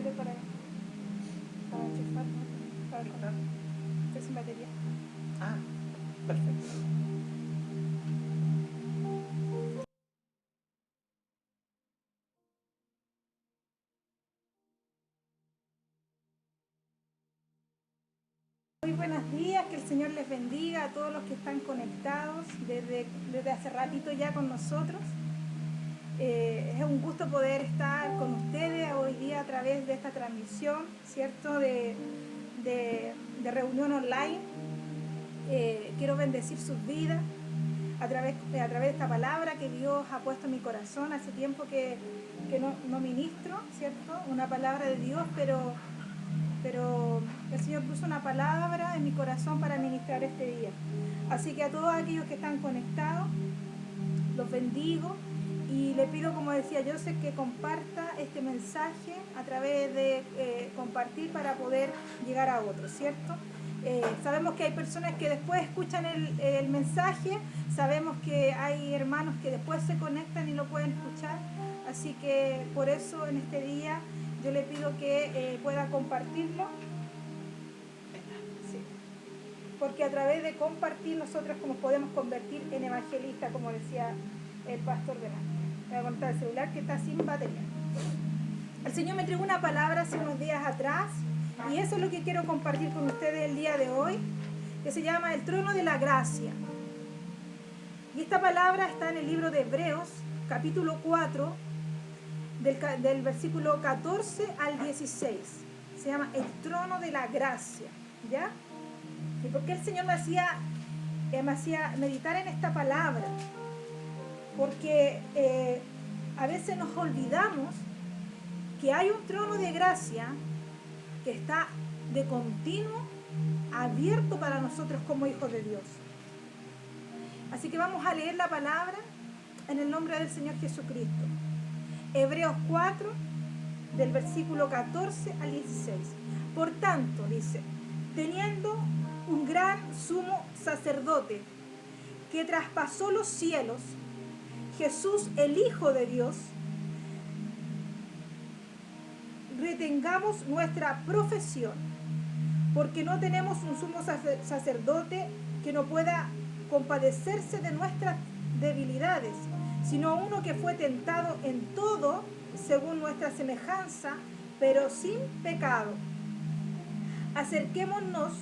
cable para enchufar, ¿no? Para estar sin batería. Ah, perfecto. Muy buenos días, que el Señor les bendiga a todos los que están conectados desde hace ratito ya con nosotros. Es un gusto poder estar con ustedes hoy día a través de esta transmisión, ¿cierto? De reunión online. Quiero bendecir sus vidas a través de esta palabra que Dios ha puesto en mi corazón. Hace tiempo que no ministro, ¿cierto? Una palabra de Dios, pero el Señor puso una palabra en mi corazón para ministrar este día. Así que a todos aquellos que están conectados, los bendigo y le pido, como decía Joseph, que comparta este mensaje a través de compartir para poder llegar a otros, ¿cierto? Sabemos que hay personas que después escuchan el mensaje, sabemos que hay hermanos que después se conectan y lo pueden escuchar, así que por eso en este día yo le pido que pueda compartirlo, sí, porque a través de compartir nosotros como podemos convertir en evangelistas, como decía el pastor delante. Voy a contar el celular que está sin batería. El Señor me entregó una palabra hace unos días atrás y eso es lo que quiero compartir con ustedes el día de hoy, que se llama el trono de la gracia. Y esta palabra está en el libro de Hebreos, capítulo 4, del versículo 14 al 16. Se llama el trono de la gracia, ¿ya? ¿Y por qué el Señor me hacía meditar en esta palabra? Porque a veces nos olvidamos que hay un trono de gracia que está de continuo abierto para nosotros como hijos de Dios. Así que vamos a leer la palabra en el nombre del Señor Jesucristo. Hebreos 4, del versículo 14 al 16. Por tanto, dice, teniendo un gran sumo sacerdote que traspasó los cielos, Jesús, el Hijo de Dios, retengamos nuestra profesión, porque no tenemos un sumo sacerdote que no pueda compadecerse de nuestras debilidades, sino uno que fue tentado en todo según nuestra semejanza, pero sin pecado. Acerquémonos,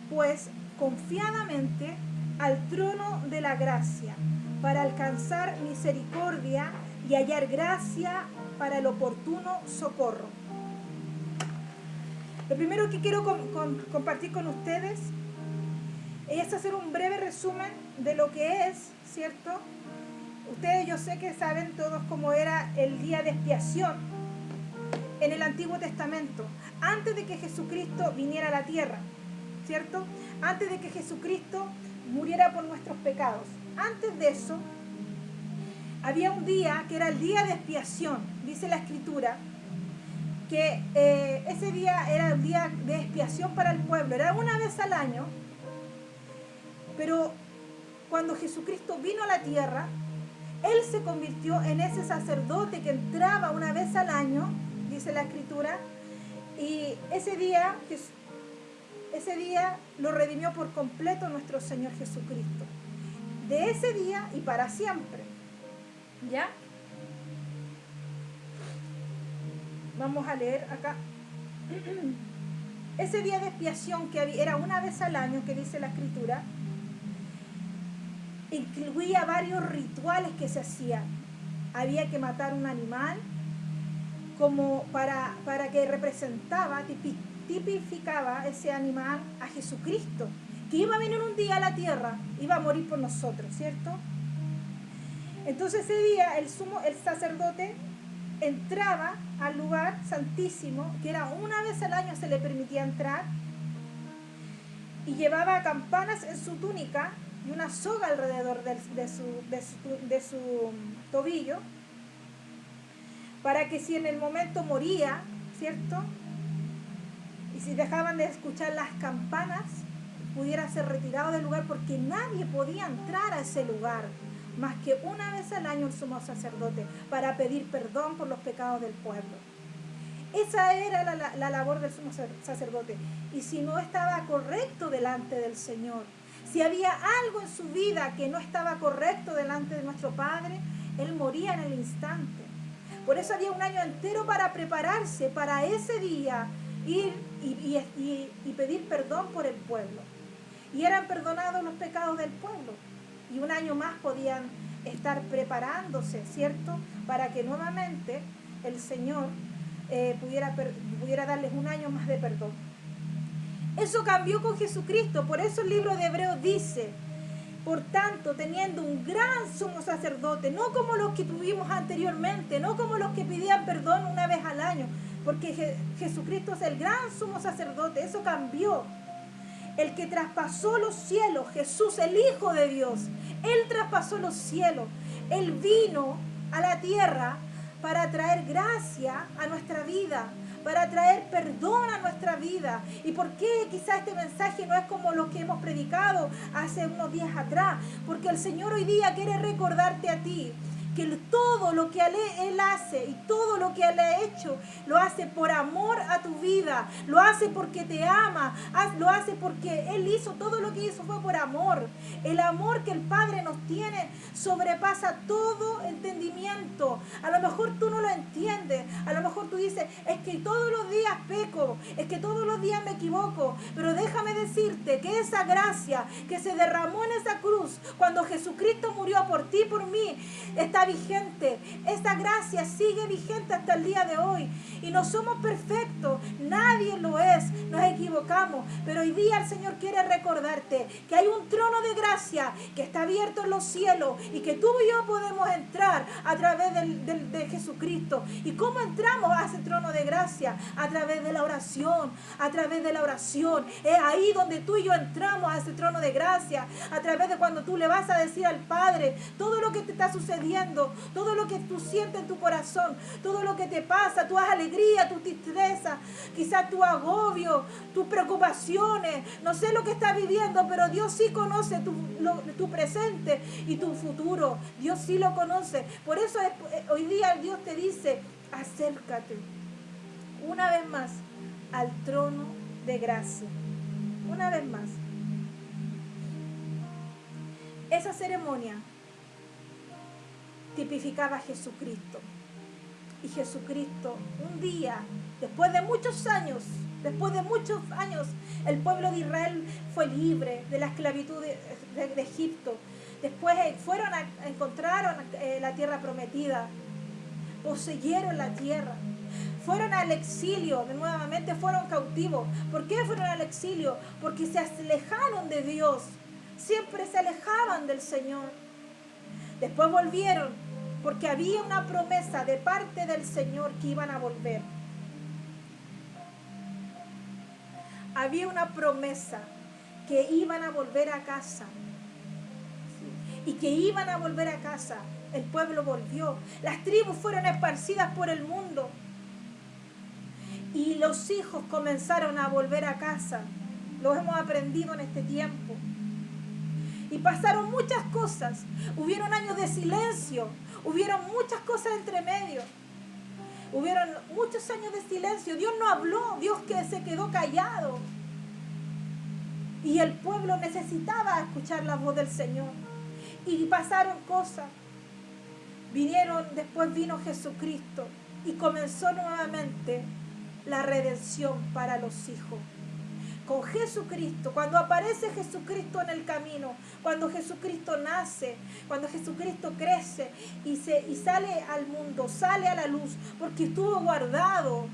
pues, confiadamente al trono de la gracia, para alcanzar misericordia y hallar gracia para el oportuno socorro. Lo primero que quiero compartir con ustedes es hacer un breve resumen de lo que es, ¿cierto? Ustedes yo sé que saben todos cómo era el día de expiación en el Antiguo Testamento, antes de que Jesucristo viniera a la tierra, ¿cierto? Antes de que Jesucristo muriera por nuestros pecados. Antes de eso, había un día que era el día de expiación, dice la Escritura, que ese día era el día de expiación para el pueblo, era una vez al año, pero cuando Jesucristo vino a la tierra, Él se convirtió en ese sacerdote que entraba una vez al año, dice la Escritura, y ese día lo redimió por completo nuestro Señor Jesucristo. De ese día y para siempre, ¿ya? Vamos a leer acá. Ese día de expiación que era una vez al año, que dice la Escritura, incluía varios rituales que se hacían. Había que matar un animal como para que representaba, tipificaba ese animal a Jesucristo, que iba a venir un día a la tierra, iba a morir por nosotros, ¿cierto? Entonces ese día el sacerdote entraba al lugar santísimo, que era una vez al año se le permitía entrar, y llevaba campanas en su túnica y una soga alrededor de su tobillo, para que si en el momento moría, ¿cierto? Y si dejaban de escuchar las campanas, pudiera ser retirado del lugar, porque nadie podía entrar a ese lugar más que una vez al año el sumo sacerdote, para pedir perdón por los pecados del pueblo. Esa era la labor del sumo sacerdote. Y si no estaba correcto delante del Señor, si había algo en su vida que no estaba correcto delante de nuestro Padre, Él moría en el instante. Por eso había un año entero para prepararse para ese día, ir y pedir perdón por el pueblo. Y eran perdonados los pecados del pueblo. Y un año más podían estar preparándose, ¿cierto? Para que nuevamente el Señor pudiera darles un año más de perdón. Eso cambió con Jesucristo. Por eso el libro de Hebreos dice: por tanto, teniendo un gran sumo sacerdote, no como los que tuvimos anteriormente, no como los que pedían perdón una vez al año, porque Jesucristo es el gran sumo sacerdote. Eso cambió. El que traspasó los cielos, Jesús, el Hijo de Dios, Él traspasó los cielos. Él vino a la tierra para traer gracia a nuestra vida, para traer perdón a nuestra vida. ¿Y por qué quizás este mensaje no es como lo que hemos predicado hace unos días atrás? Porque el Señor hoy día quiere recordarte a ti que todo lo que Él hace y todo lo que Él ha hecho, lo hace por amor a tu vida, lo hace porque te ama, lo hace porque Él hizo, todo lo que hizo fue por amor. El amor que el Padre nos tiene sobrepasa todo entendimiento. A lo mejor tú no lo entiendes, a lo mejor tú dices: es que todos los días peco, es que todos los días me equivoco, pero déjame decirte que esa gracia que se derramó en esa cruz, cuando Jesucristo murió por ti y por mí, está vigente. Esa gracia sigue vigente hasta el día de hoy. Y no somos perfectos, nadie lo es, nos equivocamos, pero hoy día el Señor quiere recordarte que hay un trono de gracia que está abierto en los cielos y que tú y yo podemos entrar a través de Jesucristo. ¿Y cómo entramos a ese trono de gracia? A través de la oración, a través de la oración. Es ahí donde tú y yo entramos a ese trono de gracia, a través de cuando tú le vas a decir al Padre todo lo que te está sucediendo, todo lo que tú sientes en tu corazón, todo lo que te pasa, tu alegría, tu tristeza, quizás tu agobio, tus preocupaciones, no sé lo que estás viviendo, pero Dios sí conoce tu presente y tu futuro. Dios sí lo conoce. Por eso hoy día Dios te dice: acércate una vez más al trono de gracia. Una vez más. Esa ceremonia tipificaba a Jesucristo. Y Jesucristo, un día, después de muchos años, el pueblo de Israel fue libre de la esclavitud de Egipto. Después encontraron la tierra prometida, poseyeron la tierra. Fueron al exilio, nuevamente fueron cautivos. ¿Por qué fueron al exilio? Porque se alejaron de Dios. Siempre se alejaban del Señor. Después volvieron, porque había una promesa de parte del Señor que iban a volver. Había una promesa que iban a volver a casa. Y que iban a volver a casa. El pueblo volvió. Las tribus fueron esparcidas por el mundo. Y los hijos comenzaron a volver a casa. Lo hemos aprendido en este tiempo. Y pasaron muchas cosas. Hubieron años de silencio. Hubieron muchas cosas entre medio. Hubieron muchos años de silencio. Dios no habló. Dios que se quedó callado. Y el pueblo necesitaba escuchar la voz del Señor. Y pasaron cosas. Después vino Jesucristo. Y comenzó nuevamente la redención para los hijos. Con Jesucristo, cuando aparece Jesucristo en el camino, cuando Jesucristo nace, cuando Jesucristo crece y sale al mundo, sale a la luz, porque estuvo guardado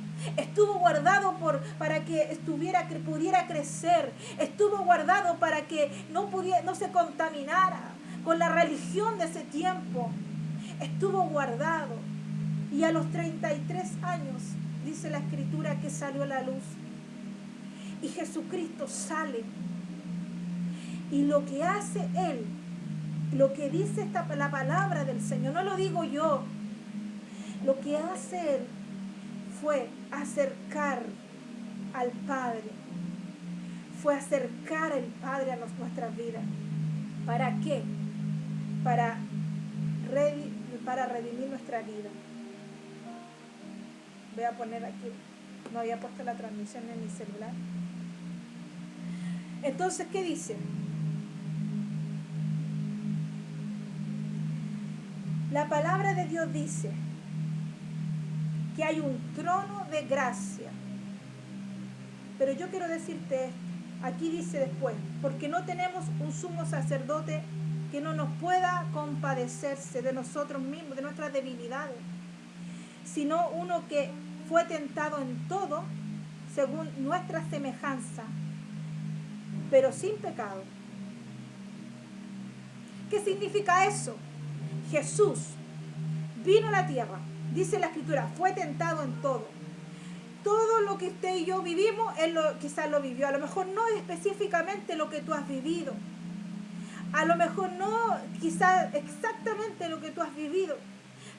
para que pudiera crecer, estuvo guardado para que no se contaminara con la religión de ese tiempo, estuvo guardado. Y a los 33 años, dice la Escritura, que salió a la luz. Y Jesucristo sale. Y lo que hace Él, lo que dice la palabra del Señor, no lo digo yo. Lo que hace Él fue acercar al Padre. Fue acercar al Padre a nuestras vidas. ¿Para qué? Para redimir nuestra vida. Voy a poner aquí, no había puesto la transmisión en mi celular. Entonces, ¿qué dice? La palabra de Dios dice que hay un trono de gracia. Pero yo quiero decirte esto. Aquí dice después, porque no tenemos un sumo sacerdote que no nos pueda compadecerse de nosotros mismos, de nuestras debilidades, sino uno que fue tentado en todo, según nuestra semejanza, pero sin pecado. ¿Qué significa eso? Jesús vino a la tierra, dice la Escritura, fue tentado en todo. Todo lo que usted y yo vivimos, Él quizás lo vivió. A lo mejor no específicamente lo que tú has vivido. A lo mejor no quizás exactamente lo que tú has vivido.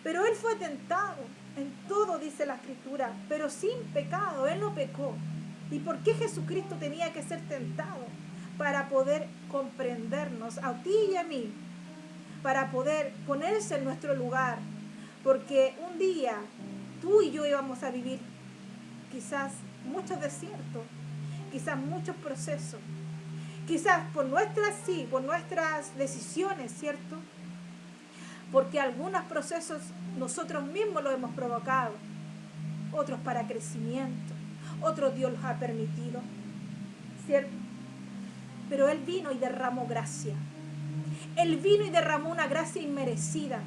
Pero Él fue tentado en todo, dice la Escritura, pero sin pecado. Él no pecó. ¿Y por qué Jesucristo tenía que ser tentado? Para poder comprendernos, a ti y a mí. Para poder ponerse en nuestro lugar. Porque un día tú y yo íbamos a vivir quizás muchos desiertos, quizás muchos procesos, quizás por nuestras decisiones, ¿cierto? Porque algunos procesos nosotros mismos los hemos provocado, otros para crecimiento, otros Dios los ha permitido, ¿cierto? Pero Él vino y derramó gracia. Él vino y derramó una gracia inmerecida.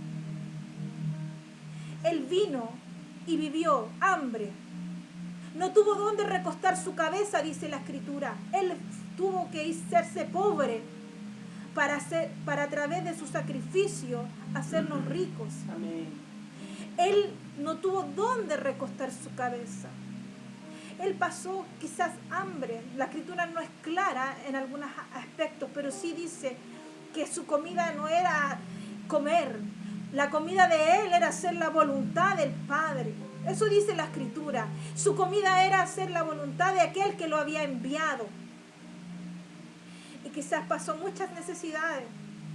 Él vino y vivió hambre. No tuvo dónde recostar su cabeza, dice la Escritura. Él tuvo que hacerse pobre para a través de su sacrificio hacernos ricos. Amén. Él no tuvo dónde recostar su cabeza. Él pasó quizás hambre. La Escritura no es clara en algunos aspectos, pero sí dice que su comida no era comer. La comida de Él era hacer la voluntad del Padre. Eso dice la Escritura. Su comida era hacer la voluntad de aquel que lo había enviado. Y quizás pasó muchas necesidades.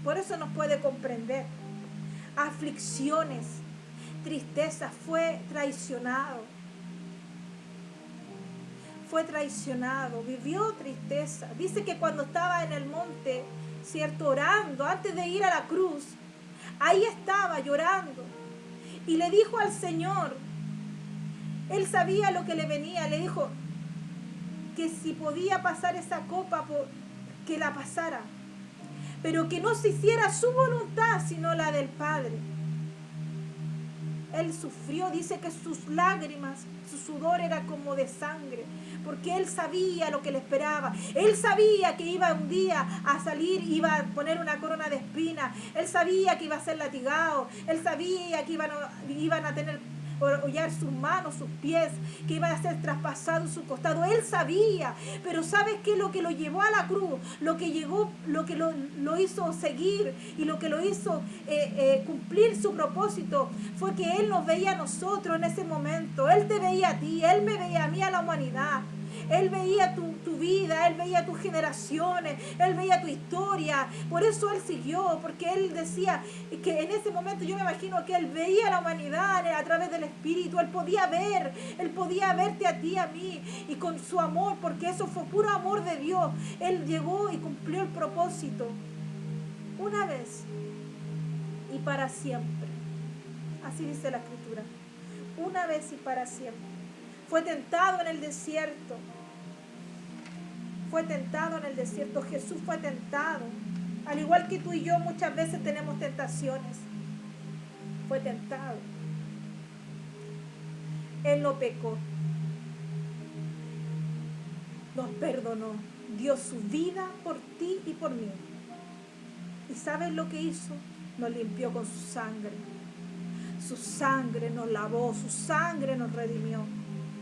Por eso nos puede comprender. Aflicciones, tristezas. Fue traicionado. Fue traicionado. Vivió tristeza. Dice que cuando estaba en el monte, ¿cierto? Orando, antes de ir a la cruz, ahí estaba llorando. Y le dijo al Señor, Él sabía lo que le venía, le dijo que si podía pasar esa copa, que la pasara, pero que no se hiciera su voluntad, sino la del Padre. Él sufrió, dice que sus lágrimas, su sudor era como de sangre, porque Él sabía lo que le esperaba. Él sabía que iba un día a salir, iba a poner una corona de espinas. Él sabía que iba a ser latigado. Él sabía que iban a tener hollar sus manos, sus pies, que iba a ser traspasado su costado. Él sabía, pero ¿sabes qué? Lo que lo llevó a la cruz, lo que lo hizo seguir y lo que lo hizo cumplir su propósito, fue que Él nos veía a nosotros en ese momento. Él te veía a ti, Él me veía a mí, a la humanidad. Él veía tu vida, Él veía tus generaciones, Él veía tu historia. Por eso Él siguió, porque Él decía que en ese momento yo me imagino que Él veía a la humanidad a través del Espíritu. Él podía verte a ti, a mí, y con su amor, porque eso fue puro amor de Dios. Él llegó y cumplió el propósito una vez y para siempre. Así dice la Escritura, una vez y para siempre. Fue tentado en el desierto. Fue tentado en el desierto. Jesús fue tentado. Al igual que tú y yo muchas veces tenemos tentaciones. Fue tentado. Él no pecó. Nos perdonó. Dio su vida por ti y por mí. ¿Y sabes lo que hizo? Nos limpió con su sangre. Su sangre nos lavó. Su sangre nos redimió.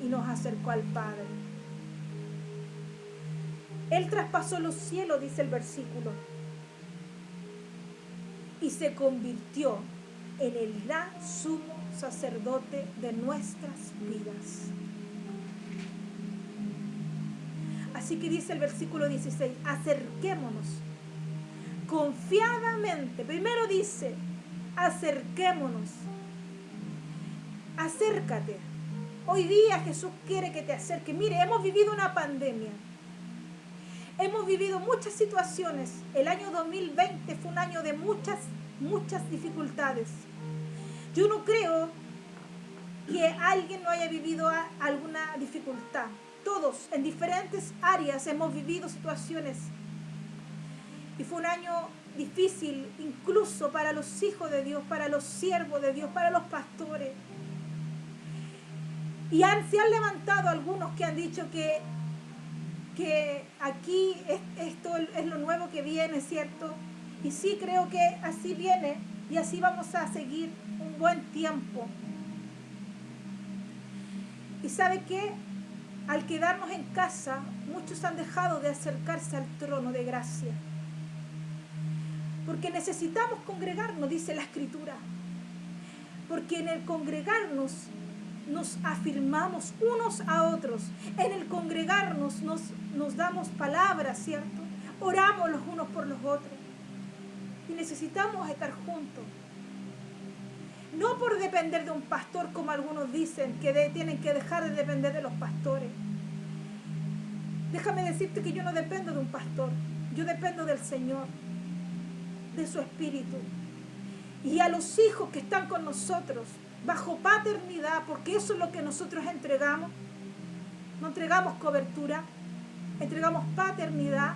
Y nos acercó al Padre. Él traspasó los cielos, dice el versículo, y se convirtió en el gran sumo sacerdote de nuestras vidas. Así que dice el versículo 16, acerquémonos confiadamente. Primero dice, acerquémonos. Acércate. Hoy día Jesús quiere que te acerques. Mire, hemos vivido una pandemia. Hemos vivido muchas situaciones. El año 2020 fue un año de muchas dificultades. Yo no creo que alguien no haya vivido alguna dificultad. Todos, en diferentes áreas, hemos vivido situaciones. Y fue un año difícil, incluso para los hijos de Dios, para los siervos de Dios, para los pastores. Y se han levantado algunos que han dicho que aquí esto es lo nuevo que viene, ¿cierto? Y sí, creo que así viene y así vamos a seguir un buen tiempo. ¿Y sabe qué? Al quedarnos en casa, muchos han dejado de acercarse al trono de gracia. Porque necesitamos congregarnos, dice la Escritura. Porque en el congregarnos nos afirmamos unos a otros. En el congregarnos nos damos palabras, ¿cierto? Oramos los unos por los otros. Y necesitamos estar juntos. No por depender de un pastor, como algunos dicen, que tienen que dejar de depender de los pastores. Déjame decirte que yo no dependo de un pastor. Yo dependo del Señor, de su Espíritu. Y a los hijos que están con nosotros, bajo paternidad, porque eso es lo que nosotros entregamos. No entregamos cobertura, entregamos paternidad.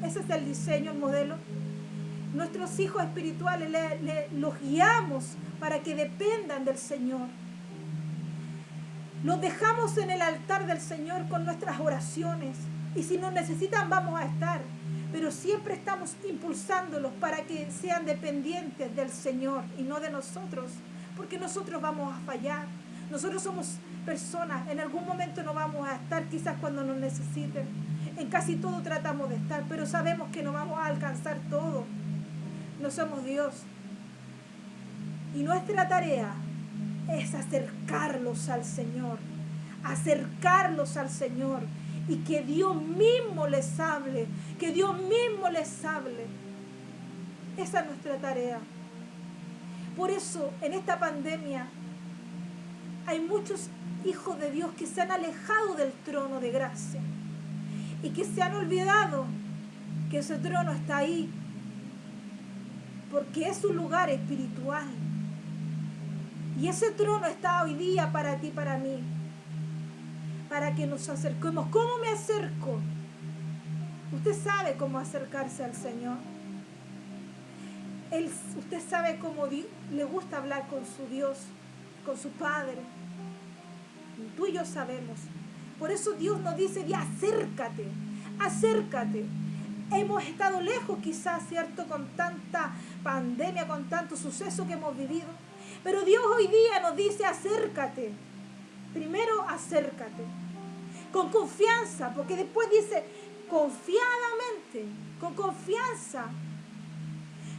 Ese es el diseño, el modelo. Nuestros hijos espirituales los guiamos para que dependan del Señor. Los dejamos en el altar del Señor con nuestras oraciones. Y si nos necesitan, vamos a estar. Pero siempre estamos impulsándolos para que sean dependientes del Señor y no de nosotros. Porque nosotros vamos a fallar. Nosotros somos personas. En algún momento no vamos a estar, quizás cuando nos necesiten. En casi todo tratamos de estar, pero sabemos que no vamos a alcanzar todo. No somos Dios. Y nuestra tarea es acercarlos al Señor. Acercarlos al Señor. Y que Dios mismo les hable. Que Dios mismo les hable. Esa es nuestra tarea. Por eso, en esta pandemia, hay muchos hijos de Dios que se han alejado del trono de gracia. Y que se han olvidado que ese trono está ahí. Porque es un lugar espiritual. Y ese trono está hoy día para ti, para mí. Para que nos acerquemos. ¿Cómo me acerco? Usted sabe cómo acercarse al Señor. Usted sabe cómo le gusta hablar con su Dios, con su Padre. Y tú y yo sabemos. Por eso Dios nos dice, acércate, acércate. Hemos estado lejos quizás, ¿cierto? Con tanta pandemia, con tanto suceso que hemos vivido. Pero Dios hoy día nos dice, acércate. Primero, acércate. Con confianza, porque después dice, confiadamente, con confianza.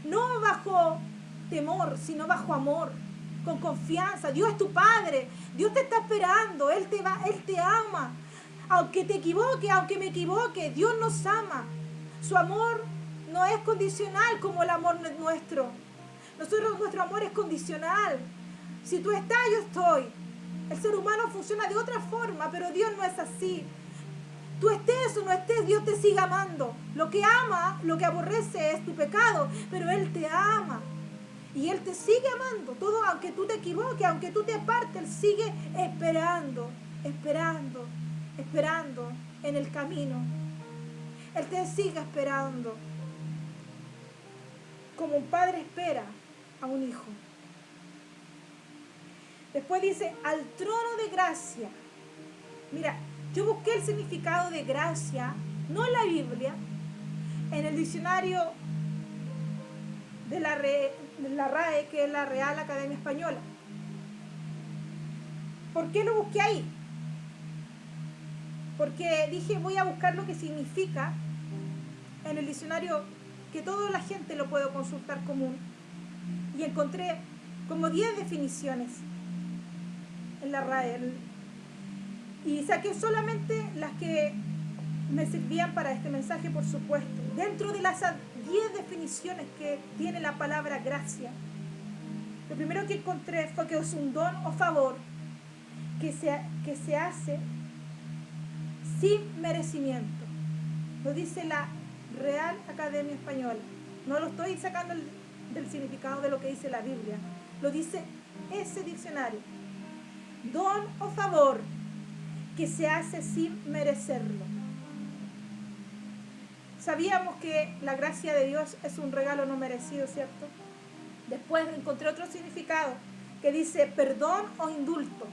No bajo temor, sino bajo amor, con confianza. Dios es tu Padre, Dios te está esperando, Él te ama. Aunque te equivoque, aunque me equivoque, Dios nos ama. Su amor no es condicional como el amor nuestro. Nuestro amor es condicional. Si tú estás, yo estoy. El ser humano funciona de otra forma, pero Dios no es así. Tú estés o no estés, Dios te sigue amando. Lo que ama, lo que aborrece es tu pecado, pero Él te ama. Y Él te sigue amando. Todo, aunque tú te equivoques, aunque tú te apartes, Él sigue esperando, esperando, esperando en el camino. Él te sigue esperando. Como un padre espera a un hijo. Después dice, al trono de gracia. Mira, yo busqué el significado de gracia, no en la Biblia, en el diccionario de la RAE, que es la Real Academia Española. ¿Por qué lo busqué ahí? Porque dije, voy a buscar lo que significa en el diccionario, que toda la gente lo puede consultar común. Y encontré como 10 definiciones en la RAE. Y saqué solamente las que me servían para este mensaje, por supuesto. Dentro de las 10 definiciones que tiene la palabra gracia, lo primero que encontré fue que es un don o favor que se hace sin merecimiento. Lo dice la Real Academia Española. No lo estoy sacando del significado de lo que dice la Biblia. Lo dice ese diccionario. Don o favor que se hace sin merecerlo. Sabíamos que la gracia de Dios es un regalo no merecido, ¿cierto? Después encontré otro significado que dice perdón o indulto.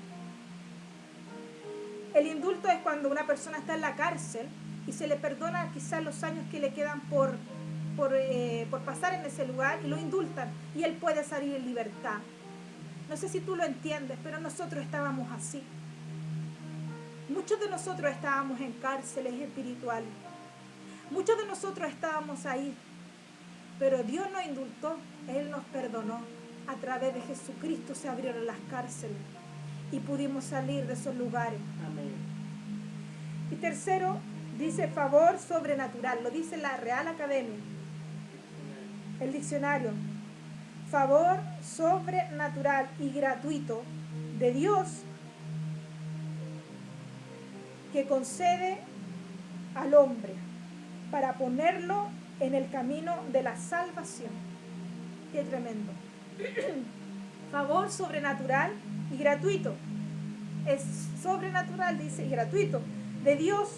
El indulto es cuando una persona está en la cárcel y se le perdona quizás los años que le quedan por pasar en ese lugar y lo indultan y él puede salir en libertad. No sé si tú lo entiendes, pero nosotros estábamos así. Muchos de nosotros estábamos en cárceles espirituales. Muchos de nosotros estábamos ahí, pero Dios nos indultó, Él nos perdonó. A través de Jesucristo se abrieron las cárceles y pudimos salir de esos lugares. Amén. Y tercero, dice favor sobrenatural, lo dice la Real Academia, el diccionario. Favor sobrenatural y gratuito de Dios que concede al hombre para ponerlo en el camino de la salvación. Qué tremendo. Favor sobrenatural y gratuito. Es sobrenatural, dice, y gratuito de Dios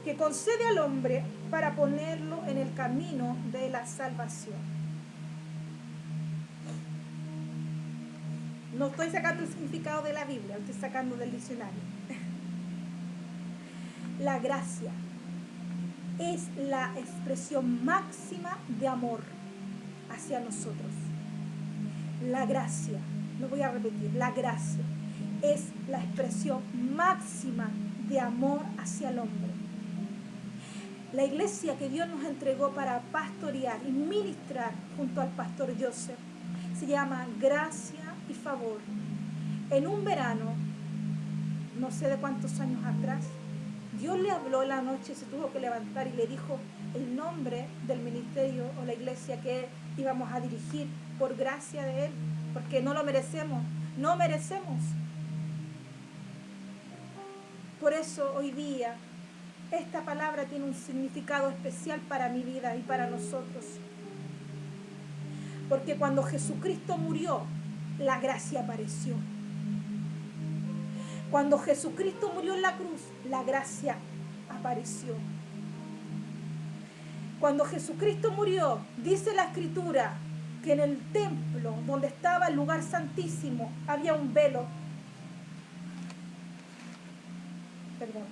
que concede al hombre para ponerlo en el camino de la salvación. No estoy sacando el significado de la Biblia, lo estoy sacando del diccionario. La gracia es la expresión máxima de amor hacia nosotros. La gracia, lo voy a repetir, la gracia es la expresión máxima de amor hacia el hombre. La iglesia que Dios nos entregó para pastorear y ministrar junto al pastor Joseph se llama Gracia y Favor. En un verano, no sé de cuántos años atrás, Dios le habló en la noche, se tuvo que levantar y le dijo el nombre del ministerio o la iglesia que íbamos a dirigir por gracia de Él, porque no lo merecemos, no merecemos. Por eso hoy día esta palabra tiene un significado especial para mi vida y para nosotros. Porque cuando Jesucristo murió, la gracia apareció. Cuando Jesucristo murió en la cruz, la gracia apareció. Cuando Jesucristo murió, dice la Escritura que en el templo donde estaba el lugar santísimo había un velo. Perdón.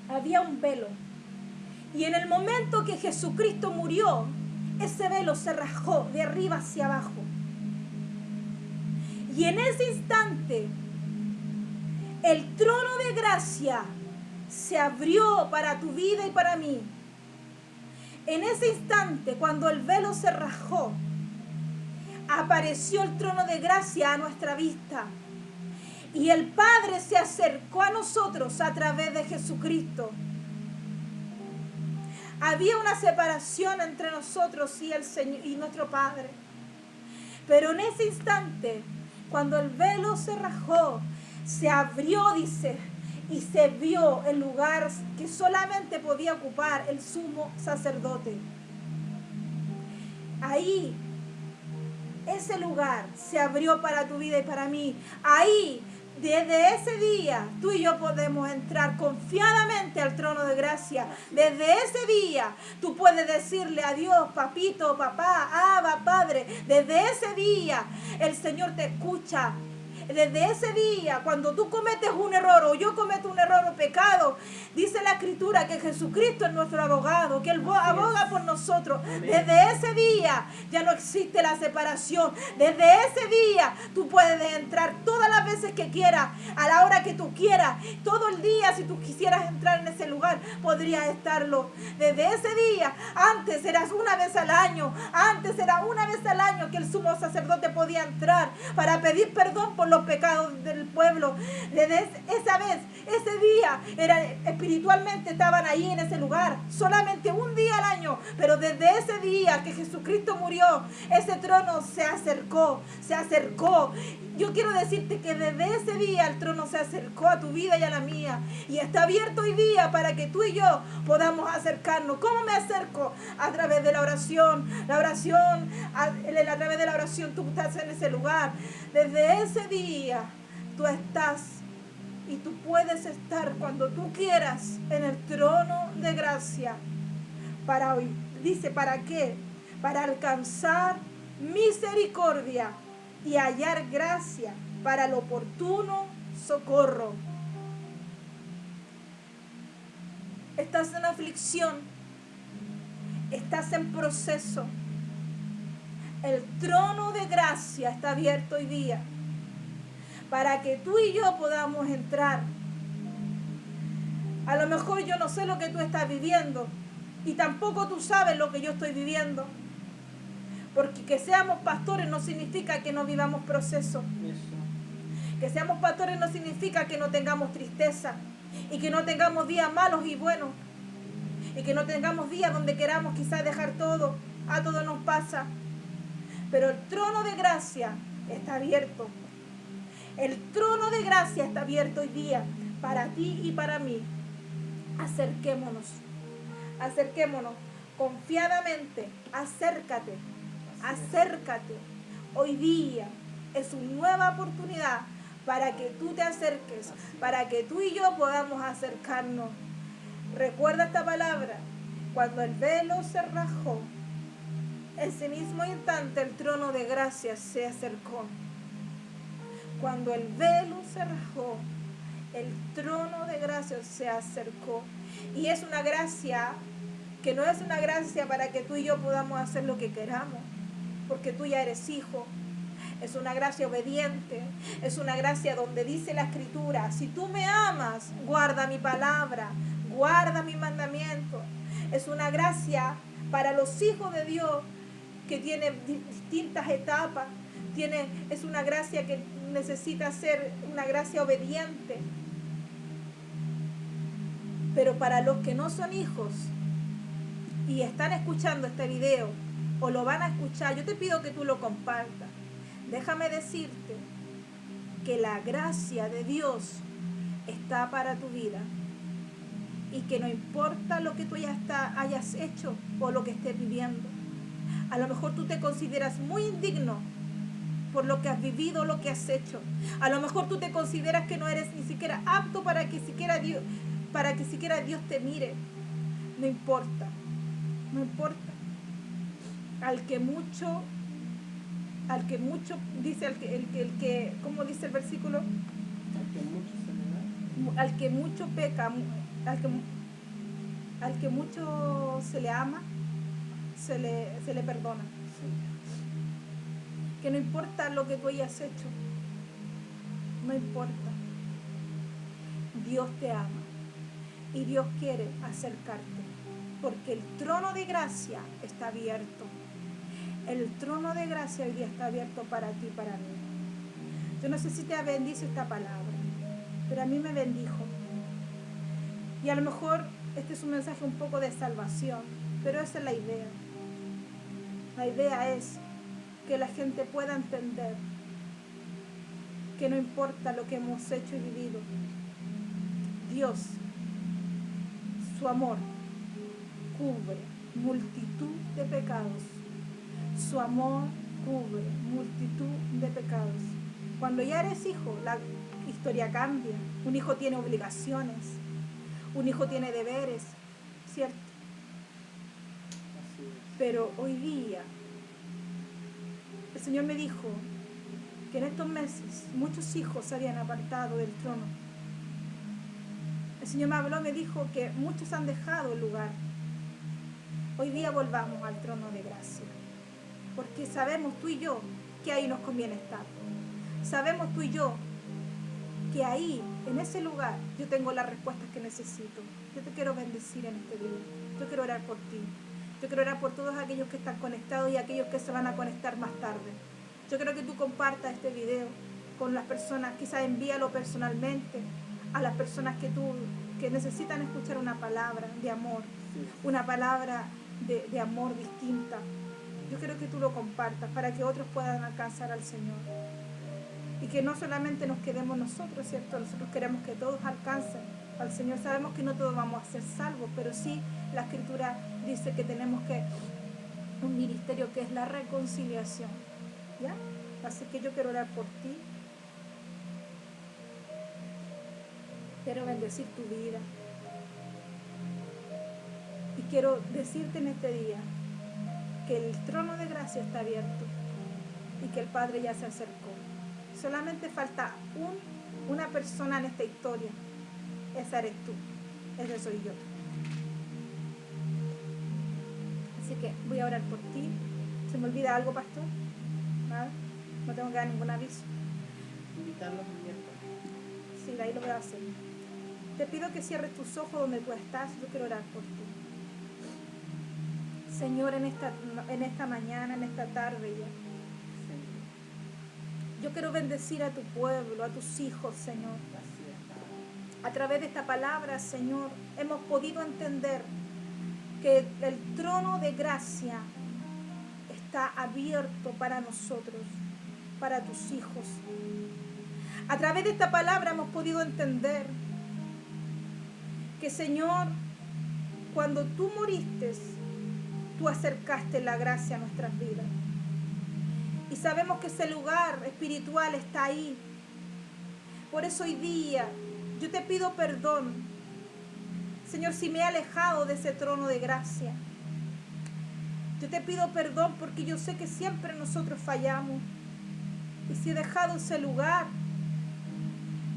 Había un velo. Y en el momento que Jesucristo murió, ese velo se rasgó de arriba hacia abajo. Y en ese instante, el trono de gracia se abrió para tu vida y para mí. En ese instante, cuando el velo se rasgó, apareció el trono de gracia a nuestra vista. Y el Padre se acercó a nosotros a través de Jesucristo. Había una separación entre nosotros y el Señor y nuestro Padre. Pero en ese instante, cuando el velo se rajó, se abrió, dice, y se vio el lugar que solamente podía ocupar el sumo sacerdote. Ahí, ese lugar se abrió para tu vida y para mí. Ahí, desde ese día, tú y yo podemos entrar confiadamente al trono de gracia. Desde ese día, tú puedes decirle a Dios, papito, papá, Abba, Padre. Desde ese día, el Señor te escucha. Desde ese día, cuando tú cometes un error o yo cometo un error o pecado, dice la Escritura que Jesucristo es nuestro abogado, que Él aboga por nosotros. Desde ese día ya no existe la separación. Desde ese día tú puedes entrar todas las veces que quieras, a la hora que tú quieras. Todo el día, si tú quisieras entrar en ese lugar, podrías estarlo. Desde ese día, antes eras una vez al año, antes era una vez al año que el sumo sacerdote podía entrar para pedir perdón por lo los pecados del pueblo. Desde esa vez, ese día, espiritualmente estaban ahí en ese lugar, solamente un día al año, pero desde ese día que Jesucristo murió, ese trono se acercó, se acercó. Yo quiero decirte que desde ese día el trono se acercó a tu vida y a la mía, y está abierto hoy día para que tú y yo podamos acercarnos. ¿Cómo me acerco? A través de la oración. A través de la oración tú estás en ese lugar. Desde ese día tú estás y tú puedes estar cuando tú quieras en el trono de gracia. Para hoy, dice, ¿para qué? Para alcanzar misericordia y hallar gracia para el oportuno socorro. Estás en aflicción, estás en proceso. El trono de gracia está abierto hoy día para que tú y yo podamos entrar. A lo mejor yo no sé lo que tú estás viviendo y tampoco tú sabes lo que yo estoy viviendo. Porque que seamos pastores no significa que no vivamos proceso. Que seamos pastores no significa que no tengamos tristeza y que no tengamos días malos y buenos y que no tengamos días donde queramos quizás dejar todo. A todo nos pasa. Pero el trono de gracia está abierto. El trono de gracia está abierto hoy día para ti y para mí. Acerquémonos. Acerquémonos confiadamente. Acércate. Acércate. Hoy día es una nueva oportunidad para que tú te acerques, para que tú y yo podamos acercarnos. Recuerda esta palabra. Cuando el velo se rajó, ese mismo instante el trono de gracia se acercó. Cuando el velo se rajó, el trono de gracia se acercó. Y es una gracia que no es una gracia para que tú y yo podamos hacer lo que queramos, porque tú ya eres hijo. Es una gracia obediente, es una gracia donde dice la Escritura, si tú me amas, guarda mi palabra, guarda mi mandamiento. Es una gracia para los hijos de Dios que tiene distintas etapas. Es una gracia que necesita ser una gracia obediente. Pero para los que no son hijos y están escuchando este video o lo van a escuchar, yo te pido que tú lo compartas. Déjame decirte que la gracia de Dios está para tu vida y que no importa lo que tú ya hayas hecho o lo que estés viviendo. A lo mejor tú te consideras muy indigno por lo que has vivido, lo que has hecho. A lo mejor tú te consideras que no eres ni siquiera apto para que siquiera Dios te mire. No importa, no importa. Al que mucho dice ¿cómo dice el versículo? Al que mucho peca, al que mucho se le ama, se le perdona. Que no importa lo que tú hayas hecho, no importa. Dios te ama y Dios quiere acercarte, porque el trono de gracia está abierto. El trono de gracia hoy día está abierto para ti y para mí. Yo no sé si te bendice esta palabra, pero a mí me bendijo. Y a lo mejor este es un mensaje un poco de salvación, pero esa es la idea. La idea es que la gente pueda entender que no importa lo que hemos hecho y vivido, Dios, su amor, cubre multitud de pecados. Su amor cubre multitud de pecados. Cuando ya eres hijo, la historia cambia. Un hijo tiene obligaciones, un hijo tiene deberes, ¿cierto? Pero hoy día, el Señor me dijo que en estos meses muchos hijos se habían apartado del trono. El Señor me habló, me dijo que muchos han dejado el lugar. Hoy día volvamos al trono de gracia. Porque sabemos tú y yo que ahí nos conviene estar. Sabemos tú y yo que ahí, en ese lugar, yo tengo las respuestas que necesito. Yo te quiero bendecir en este día. Yo quiero orar por ti. Yo quiero orar por todos aquellos que están conectados y aquellos que se van a conectar más tarde. Yo quiero que tú compartas este video con las personas, quizás envíalo personalmente a las personas que necesitan escuchar una palabra de amor, una palabra de amor distinta. Yo quiero que tú lo compartas para que otros puedan alcanzar al Señor. Y que no solamente nos quedemos nosotros, ¿cierto? Nosotros queremos que todos alcancen al Señor. Sabemos que no todos vamos a ser salvos, pero sí la Escritura dice que tenemos un ministerio que es la reconciliación. ¿Ya? Así que yo quiero orar por ti. Quiero bendecir tu vida. Y quiero decirte en este día que el trono de gracia está abierto y que el Padre ya se acercó. Solamente falta una persona en esta historia. Esa eres tú. Ese soy yo. Así que voy a orar por ti. ¿Se me olvida algo, pastor? ¿Nada? No tengo que dar ningún aviso. Invitarlos el miércoles. Sí, de ahí lo voy a hacer. Te pido que cierres tus ojos donde tú estás. Yo quiero orar por ti. Señor, en esta mañana, en esta tarde ya. Yo quiero bendecir a tu pueblo, a tus hijos, Señor. A través de esta palabra, Señor, hemos podido entender que el trono de gracia está abierto para nosotros, para tus hijos. A través de esta palabra hemos podido entender que, Señor, cuando tú moriste, tú acercaste la gracia a nuestras vidas. Y sabemos que ese lugar espiritual está ahí. Por eso hoy día yo te pido perdón, Señor, si me he alejado de ese trono de gracia. Yo te pido perdón porque yo sé que siempre nosotros fallamos. Y si he dejado ese lugar,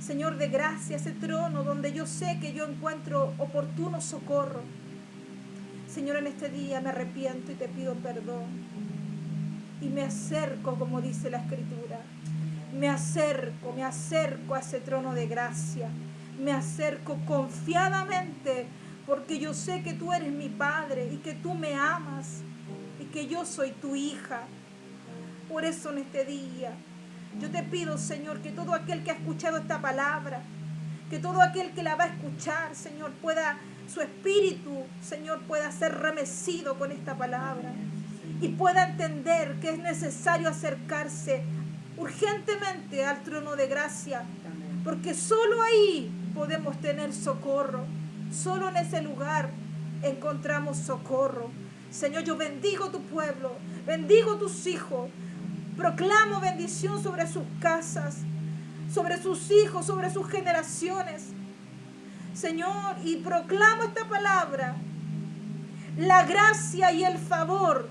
Señor, de gracia, ese trono donde yo sé que yo encuentro oportuno socorro. Señor, en este día me arrepiento y te pido perdón. Y me acerco, como dice la Escritura. Me acerco a ese trono de gracia. Me acerco confiadamente porque yo sé que tú eres mi Padre y que tú me amas y que yo soy tu hija. Por eso en este día yo te pido, Señor, que todo aquel que ha escuchado esta palabra, que todo aquel que la va a escuchar, Señor, su espíritu, Señor, pueda ser remecido con esta palabra y pueda entender que es necesario acercarse urgentemente al trono de gracia, porque solo ahí podemos tener socorro, solo en ese lugar encontramos socorro. Señor, yo bendigo tu pueblo, bendigo tus hijos, proclamo bendición sobre sus casas, sobre sus hijos, sobre sus generaciones, Señor, y proclamo esta palabra. La gracia y el favor,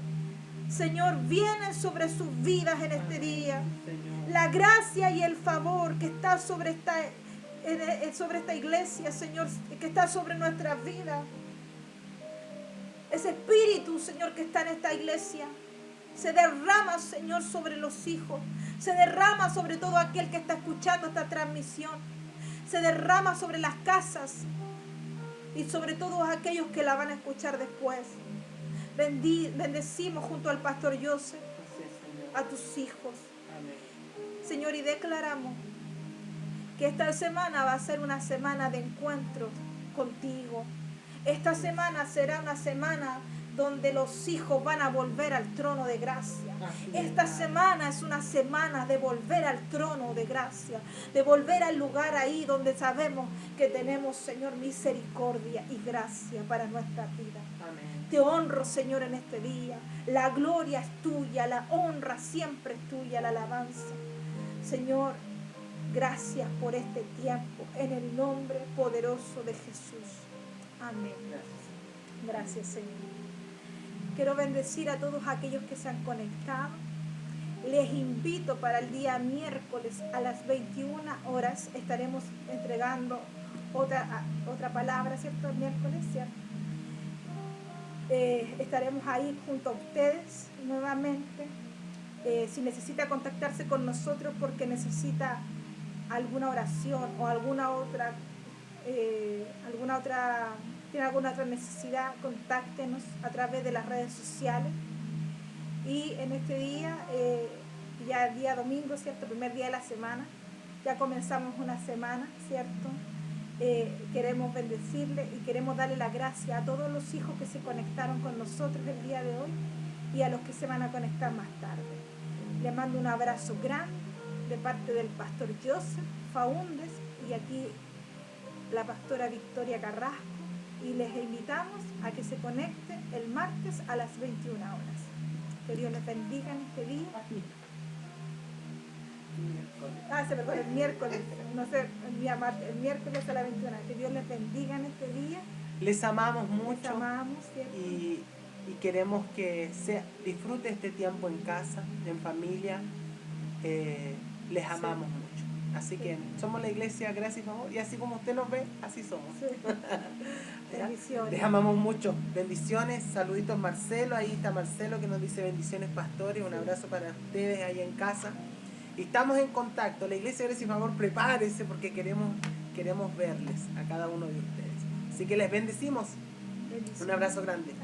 Señor, vienen sobre sus vidas en este día. La gracia y el favor que está sobre esta iglesia, Señor, que está sobre nuestras vidas. Ese espíritu, Señor, que está en esta iglesia, se derrama, Señor, sobre los hijos. Se derrama sobre todo aquel que está escuchando esta transmisión. Se derrama sobre las casas y sobre todos aquellos que la van a escuchar después. Bendecimos junto al pastor Joseph a tus hijos. Señor, y declaramos que esta semana va a ser una semana de encuentro contigo. Esta semana será una semana donde los hijos van a volver al trono de gracia. Esta semana es una semana de volver al trono de gracia, de volver al lugar ahí donde sabemos que tenemos, Señor, misericordia y gracia para nuestra vida. Amén. Te honro, Señor, en este día. La gloria es tuya, la honra siempre es tuya, la alabanza. Señor, gracias por este tiempo, en el nombre poderoso de Jesús. Amén. Gracias, Señor. Quiero bendecir a todos aquellos que se han conectado. Les invito para el día miércoles a las 21 horas. Estaremos entregando otra palabra, ¿cierto? El miércoles, ¿cierto? Estaremos ahí junto a ustedes nuevamente. Si necesita contactarse con nosotros porque necesita alguna oración o tiene alguna otra necesidad, contáctenos a través de las redes sociales. Y en este día, ya día domingo, ¿cierto? Primer día de la semana, Ya comenzamos una semana, ¿cierto? Queremos bendecirle y queremos darle la gracia a todos los hijos que se conectaron con nosotros el día de hoy y a los que se van a conectar más tarde. Les mando un abrazo grande de parte del pastor Joseph Faúndez y aquí la pastora Victoria Carrasco, y les invitamos a que se conecten el martes a las 21 horas. Que Dios les bendiga en este día. Perdón, el miércoles, no sé, el miércoles a las 21. Que Dios les bendiga en este día. Les amamos mucho. Les amamos, ¿cierto? Y queremos que disfrute este tiempo en casa, en familia. Les amamos mucho. Así que somos la iglesia Gracia y Favor, y así como usted nos ve, así somos. Sí. Bendiciones. Les amamos mucho. Bendiciones, saluditos Marcelo, ahí está Marcelo que nos dice bendiciones pastores, un abrazo para ustedes ahí en casa. Y estamos en contacto. La iglesia Gracia y Favor, prepárese porque queremos verles a cada uno de ustedes. Así que les bendecimos. Un abrazo grande.